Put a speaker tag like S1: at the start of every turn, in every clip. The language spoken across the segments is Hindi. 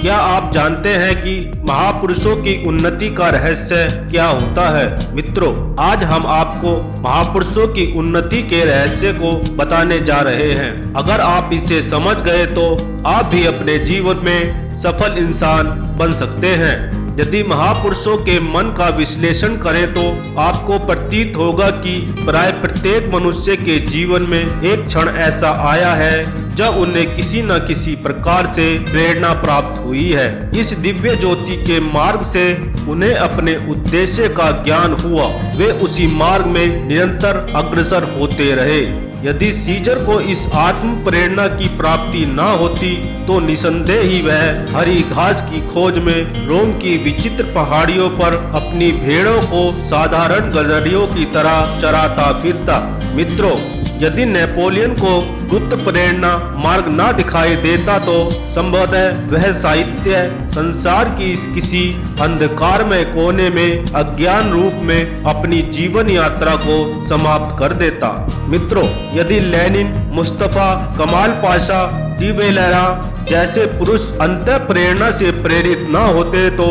S1: क्या आप जानते हैं कि महापुरुषों की उन्नति का रहस्य क्या होता है? मित्रों, आज हम आपको महापुरुषों की उन्नति के रहस्य को बताने जा रहे हैं। अगर आप इसे समझ गए तो आप भी अपने जीवन में सफल इंसान बन सकते हैं। यदि महापुरुषों के मन का विश्लेषण करें तो आपको प्रतीत होगा कि प्राय प्रत्येक मनुष्य के जीवन में एक क्षण ऐसा आया है जब उन्हें किसी न किसी प्रकार से प्रेरणा प्राप्त हुई है। इस दिव्य ज्योति के मार्ग से उन्हें अपने उद्देश्य का ज्ञान हुआ। वे उसी मार्ग में निरंतर अग्रसर होते रहे। यदि सीजर को इस आत्म प्रेरणा की प्राप्ति न होती तो निसंदेह ही वह हरी घास की खोज में रोम की विचित्र पहाड़ियों पर अपनी भेड़ों को साधारण गधेड़ियों की तरह चराता फिरता। मित्रों, यदि नेपोलियन को गुप्त प्रेरणा मार्ग न दिखाई देता तो संभवतः वह साहित्य संसार की इस किसी अंधकारमय कोने में अज्ञान रूप में अपनी जीवन यात्रा को समाप्त कर देता। मित्रों, यदि लेनिन, मुस्तफा कमाल पाशा, डी बेलेरा जैसे पुरुष अंत प्रेरणा से प्रेरित न होते तो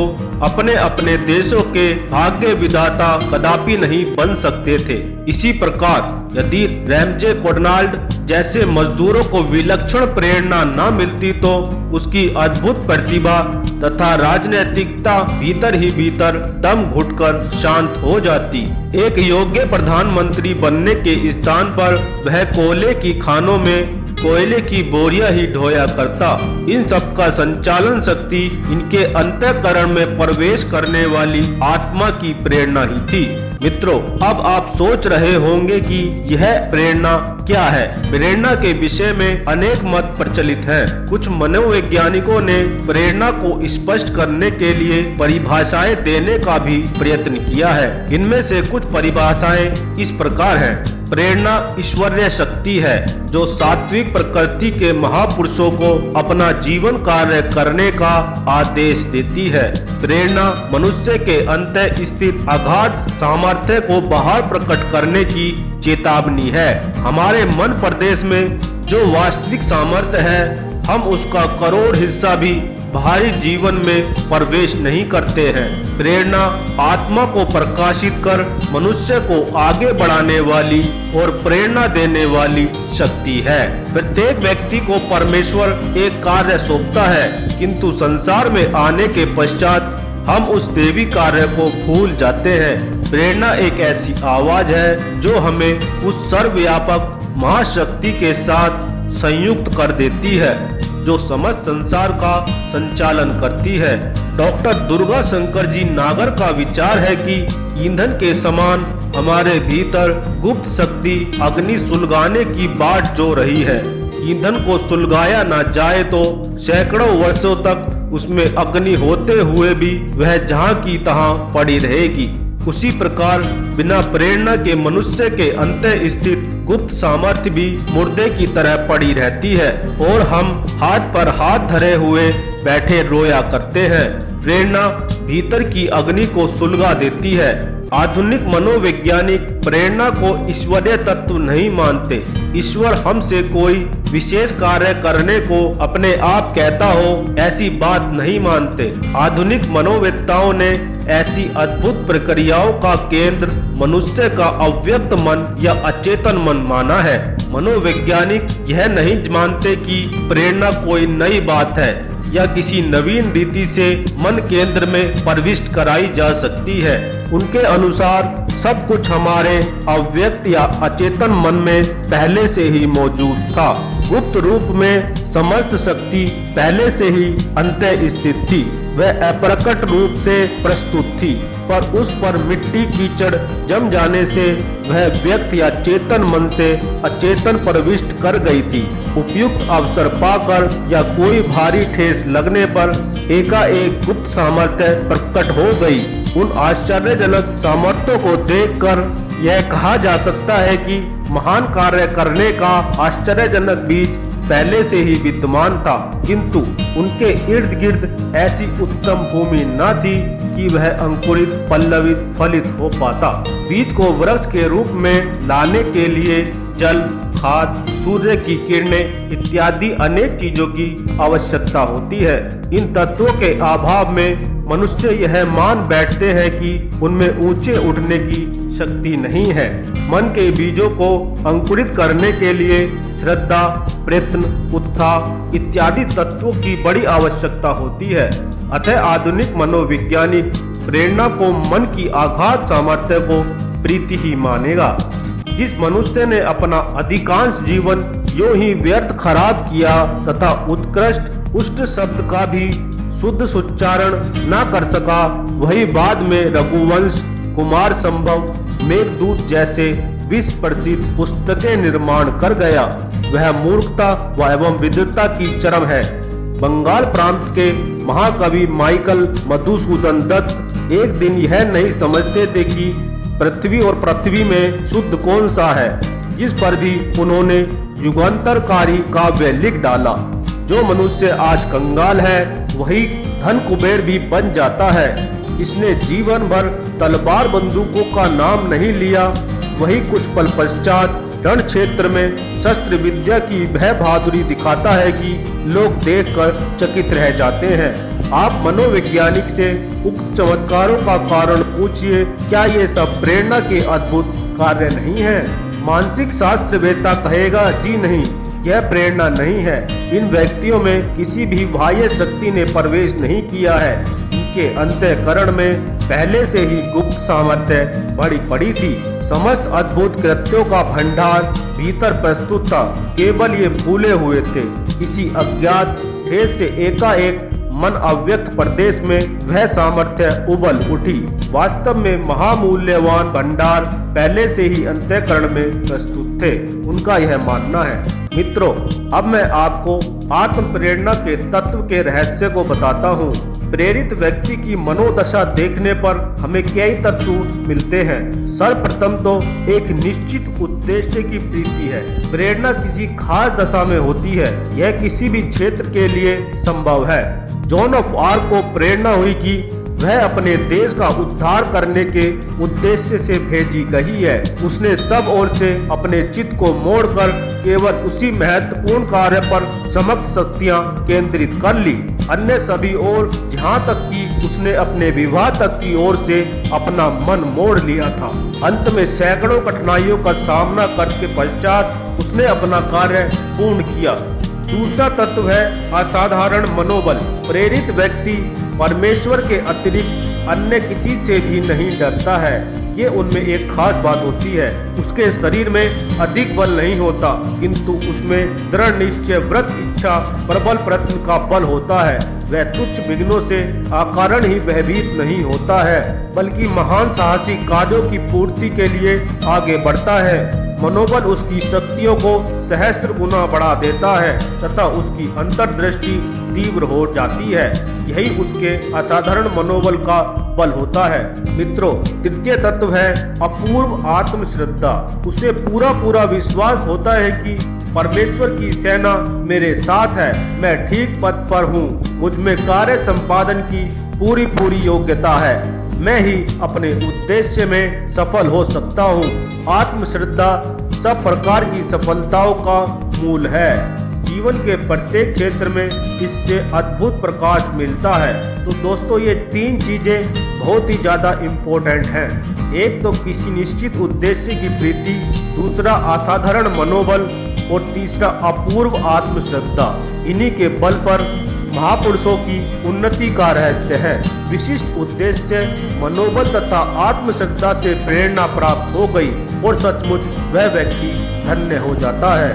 S1: अपने अपने देशों के भाग्य विधाता कदापि नहीं बन सकते थे। इसी प्रकार यदि रैमजे कोडनाल्ड जैसे मजदूरों को विलक्षण प्रेरणा न मिलती तो उसकी अद्भुत प्रतिभा तथा राजनैतिकता भीतर ही भीतर दम घुटकर शांत हो जाती। एक योग्य प्रधानमंत्री बनने के स्थान पर वह कोयले की खानों में कोयले की बोरियां ही ढोया करता। इन सब का संचालन शक्ति इनके अंतःकरण में प्रवेश करने वाली आत्मा की प्रेरणा ही थी। मित्रों, अब आप सोच रहे होंगे कि यह प्रेरणा क्या है। प्रेरणा के विषय में अनेक मत प्रचलित हैं। कुछ मनोवैज्ञानिकों ने प्रेरणा को स्पष्ट करने के लिए परिभाषाएं देने का भी प्रयत्न किया है। इनमें से कुछ परिभाषाएं इस प्रकार हैं। प्रेरणा ईश्वरीय शक्ति है जो सात्विक प्रकृति के महापुरुषों को अपना जीवन कार्य करने का आदेश देती है। प्रेरणा मनुष्य के अंतः स्थित अगाध सामर्थ्य को बाहर प्रकट करने की चेतावनी है। हमारे मन प्रदेश में जो वास्तविक सामर्थ्य है, हम उसका करोड़ हिस्सा भी बाहरी जीवन में प्रवेश नहीं करते हैं। प्रेरणा आत्मा को प्रकाशित कर मनुष्य को आगे बढ़ाने वाली और प्रेरणा देने वाली शक्ति है। प्रत्येक व्यक्ति को परमेश्वर एक कार्य सौंपता है, किंतु संसार में आने के पश्चात हम उस देवी कार्य को भूल जाते हैं। प्रेरणा एक ऐसी आवाज है जो हमें उस सर्वव्यापक महाशक्ति के साथ संयुक्त कर देती है जो समस्त संसार का संचालन करती है। डॉक्टर दुर्गा शंकर जी नागर का विचार है कि ईंधन के समान हमारे भीतर गुप्त शक्ति अग्नि सुलगाने की बाट जो रही है। ईंधन को सुलगाया ना जाए तो सैकड़ों वर्षों तक उसमें अग्नि होते हुए भी वह जहाँ की तहाँ पड़ी रहेगी। उसी प्रकार बिना प्रेरणा के मनुष्य के अंतः स्थित गुप्त सामर्थ्य भी मुर्दे की तरह पड़ी रहती है और हम हाथ पर हाथ धरे हुए बैठे रोया करते हैं। प्रेरणा भीतर की अग्नि को सुलगा देती है। आधुनिक मनोवैज्ञानिक प्रेरणा को ईश्वरीय तत्व नहीं मानते। ईश्वर हमसे कोई विशेष कार्य करने को अपने आप कहता हो, ऐसी बात नहीं मानते। आधुनिक मनोवेत्ताओं ने ऐसी अद्भुत प्रक्रियाओं का केंद्र मनुष्य का अव्यक्त मन या अचेतन मन माना है। मनोवैज्ञानिक यह नहीं मानते कि प्रेरणा कोई नई बात है या किसी नवीन रीति से मन केंद्र में प्रविष्ट कराई जा सकती है। उनके अनुसार सब कुछ हमारे अव्यक्त या अचेतन मन में पहले से ही मौजूद था। गुप्त रूप में समस्त शक्ति पहले से ही अंतः स्थित थी। वह अप्रकट रूप से प्रस्तुत थी, पर उस पर मिट्टी कीचड़ जम जाने से वह व्यक्त या चेतन मन से अचेतन प्रविष्ट कर गई थी। उपयुक्त अवसर पाकर या कोई भारी ठेस लगने पर एकाएक गुप्त सामर्थ्य प्रकट हो गई। उन आश्चर्यजनक सामर्थ्यों को देखकर यह कहा जा सकता है कि महान कार्य करने का आश्चर्यजनक बीज पहले से ही विद्यमान था, किंतु उनके इर्द गिर्द ऐसी उत्तम भूमि न थी कि वह अंकुरित, पल्लवित, फलित हो पाता। बीज को वृक्ष के रूप में लाने के लिए जल, खाद, सूर्य की किरणें इत्यादि अनेक चीजों की आवश्यकता होती है। इन तत्वों के अभाव में मनुष्य यह मान बैठते हैं कि उनमें ऊंचे उठने की शक्ति नहीं है। मन के बीजों को अंकुरित करने के लिए श्रद्धा, प्रयत्न, उत्साह इत्यादि तत्वों की बड़ी आवश्यकता होती है। अतः आधुनिक मनोवैज्ञानिक प्रेरणा को मन की अगाध सामर्थ्य को प्रीति ही मानेगा। जिस मनुष्य ने अपना अधिकांश जीवन यूं ही व्यर्थ खराब किया तथा उत्कृष्ट उष्ट शब्द का भी शुद्ध उच्चारण न कर सका, वही बाद में रघुवंश, कुमार संभव, मेघदूत जैसे विश्व प्रसिद्ध पुस्तकें निर्माण कर गया, वह मूर्खता व एवं विद्वता की चरम है। बंगाल प्रांत के महाकवि माइकल मधुसूदन दत्त एक दिन यह नहीं समझते थे कि पृथ्वी और पृथ्वी में शुद्ध कौन सा है, जिस पर भी उन्होंने युगांतरकारी काव्य लिख डाला। जो मनुष्य आज कंगाल है वही धन कुबेर भी बन जाता है। जिसने जीवन भर तलवार बंदूकों का नाम नहीं लिया, वही कुछ पल पश्चात रण क्षेत्र में शस्त्र विद्या की भय बहादुरी दिखाता है कि लोग देखकर चकित रह जाते हैं। आप मनोवैज्ञानिक से उक्त चमत्कारों का कारण पूछिए, क्या ये सब प्रेरणा के अद्भुत कार्य नहीं है? मानसिक शास्त्र वेत्ता कहेगा, जी नहीं, यह प्रेरणा नहीं है। इन व्यक्तियों में किसी भी बाह्य शक्ति ने प्रवेश नहीं किया है। इनके अंतःकरण में पहले से ही गुप्त सामर्थ्य भरी पड़ी थी। समस्त अद्भुत कृत्यों का भंडार भीतर प्रस्तुत था, केवल ये भूले हुए थे। किसी अज्ञात ठेस से एकाएक मन अव्यक्त प्रदेश में वह सामर्थ्य उबल उठी। वास्तव में महामूल्यवान भंडार पहले से ही अंतःकरण में प्रस्तुत थे, उनका यह मानना है। मित्रों, अब मैं आपको आत्म प्रेरणा के तत्व के रहस्य को बताता हूँ। प्रेरित व्यक्ति की मनोदशा देखने पर हमें कई तत्व मिलते हैं। सर्वप्रथम तो एक निश्चित उद्देश्य की प्रीति है। प्रेरणा किसी खास दशा में होती है, यह किसी भी क्षेत्र के लिए संभव है। जॉन ऑफ आर्क को प्रेरणा हुई कि वह अपने देश का उद्धार करने के उद्देश्य से भेजी गई है। उसने सब ओर से अपने चित्त को मोड़कर केवल उसी महत्वपूर्ण कार्य पर समस्त शक्तियां केंद्रित कर ली। अन्य सभी ओर, जहां तक कि उसने अपने विवाह तक की ओर से अपना मन मोड़ लिया था। अंत में सैकड़ों कठिनाइयों का सामना करके पश्चात उसने अपना कार्य पूर्ण किया। दूसरा तत्व है असाधारण मनोबल। प्रेरित व्यक्ति परमेश्वर के अतिरिक्त अन्य किसी से भी नहीं डरता है। ये उनमें एक खास बात होती है। उसके शरीर में अधिक बल नहीं होता, किंतु उसमें दृढ़ निश्चय, व्रत इच्छा, प्रबल प्रयत्न का बल होता है। वह तुच्छ विघ्नों से अकारण ही भयभीत नहीं होता है, बल्कि महान साहसी कार्यों की पूर्ति के लिए आगे बढ़ता है। मनोबल उसकी शक्तियों को सहस्त्र गुना बढ़ा देता है तथा उसकी अंतर्दृष्टि तीव्र हो जाती है। यही उसके असाधारण मनोबल का बल होता है। मित्रों, तृतीय तत्व है अपूर्व आत्मश्रद्धा। उसे पूरा विश्वास होता है कि परमेश्वर की सेना मेरे साथ है, मैं ठीक पथ पर हूँ, मुझ में कार्य संपादन की पूरी योग्यता है, मैं ही अपने उद्देश्य में सफल हो सकता हूँ। आत्मश्रद्धा सब प्रकार की सफलताओं का मूल है। जीवन के प्रत्येक क्षेत्र में इससे अद्भुत प्रकाश मिलता है। तो दोस्तों, ये तीन चीजें बहुत ही ज्यादा इम्पोर्टेंट हैं। एक तो किसी निश्चित उद्देश्य की प्रीति, दूसरा असाधारण मनोबल और तीसरा अपूर्व आत्मश्रद्धा। इन्हीं के बल पर महापुरुषों की उन्नति का रहस्य है। विशिष्ट उद्देश्य, मनोबल तथा आत्मश्रद्धा से प्रेरणा प्राप्त हो गई और सचमुच वह व्यक्ति धन्य हो जाता है।